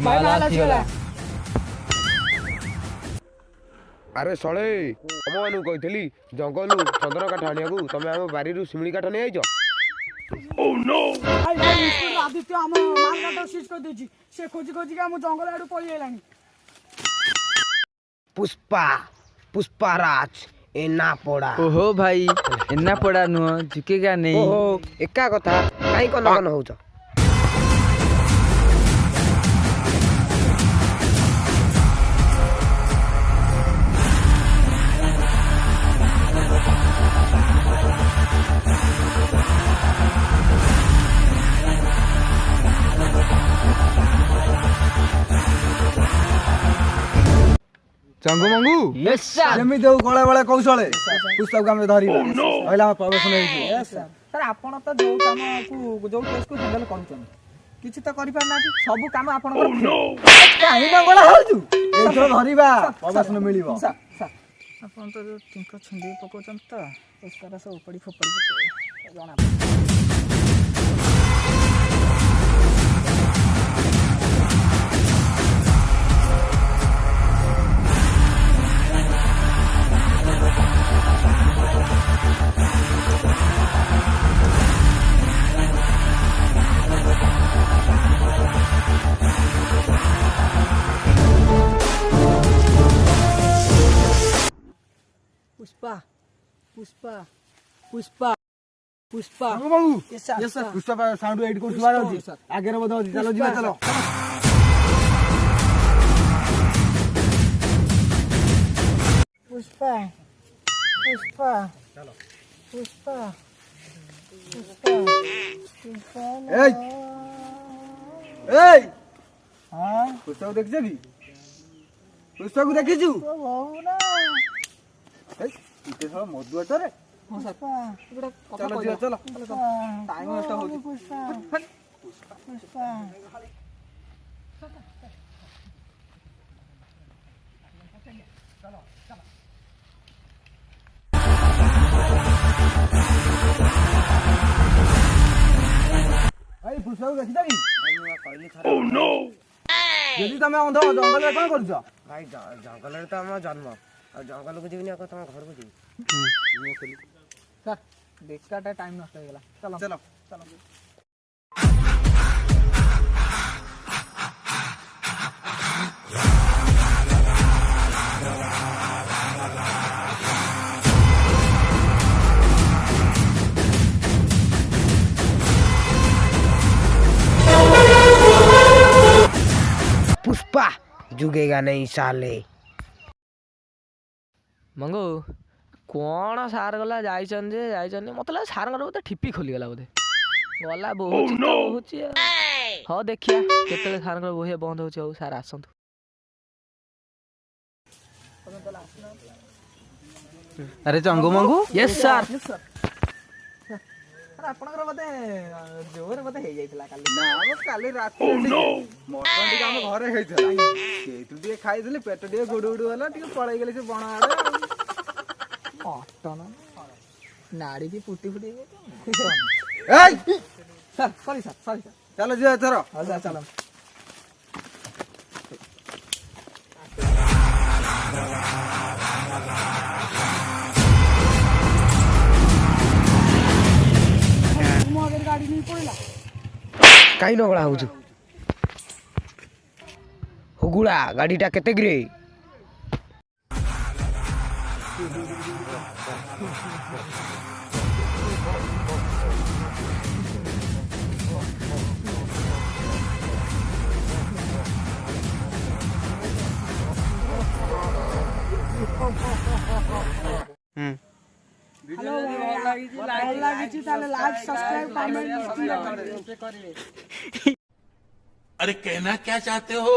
भाई माल आसीगला। अरे सळे तम मानु कहितली जंगलू चंदन काठ आनियाकू तमे हम बारीरू शिमिली काठ नै आइछ। ओह नो भाई भाई स्कूल आदित्य हम माल काट सीज कर देछि से खोजी खोजी के हम जंगल आडू पळी आइलानी। पुष्पा पुष्पाराज एना पड़ा। ओहो भाई एना पड़ा नुह झुकेगा नहीं। ओहो एका कथा काई कन कन होउछ। चंगू मंगू यस सर जेमी देउ कळे बळे कौशळे पुस्तक काम धरि पहिला प्रवेशन हेछि। यस सर सर आपण तो जो काम को जो केस को हैंडल करूछन किछि त करि पार नाथि सब काम आपण कर काहे नंगला होजु एथरो धरिबा प्रवेशन मिलिबो। सर सर आपण तो जो टिंक छुंदी पकोचन त उसका सब उपड़ी फोपड़ी जाना। पुष्पा पुष्पा पुष्पा पुष्पा चंगू मंगू yes sir yes sir Pushpa sound edit कर सुबा होछि आगे रे बध चलो जीवा चलो। पुष्पा पुष्पा चलो पुष्पा पुष्पा पुष्पा ए ए हां पुस्तक देखछ की पुस्तक देखिछु बहु ना ए इते सब मधु अटरे पुष्पा इकडे चलो जीवा चलो टाइम वेस्ट होगी पुष्पा पुष्पा भाई पुस्तक देखिछ की भाई मैं कहली थरा। ओह नो यदि तमे अंध जंगल रे कोन करछ भाई जंगल रे तो हम जन्म आ जंगल को जीवनी तम घर को जीव। सर देखता टाइम नष्ट हो गेला चलो चलो चलो। पुष्पा जुगेगा नहीं साले। मंगू कौन सार गला जाइछन जे जाइछन मत लागे सार घर बोते ठिपी खोली गला बोते गला बहुत चिंता होछि। हां देखिया केतले सार घर बोहे बंद होछि हो सार आसंतु। अरे चंगू मंगू यस सर अरे आपनकर बते जोर बते हे जाइतला काली ना हम काली रात मटन टी हम घरे हेइथला केतु टी खाइथले पेट टी गुडु गुडु होला टी पळै गेले से बण आडे मटन नाड़ी की फुटी फुटी ए सर सॉरी सर चलो जी एथरो अच्छा चलो तुम अगर गाड़ी नहीं पड़ला काई नगला होउछ हुगुड़ा गाड़ीटा केते गिरे। हेलो भल लागिछि ताले लाइक सब्सक्राइब कमेंट अरे कहना क्या चाहते हो।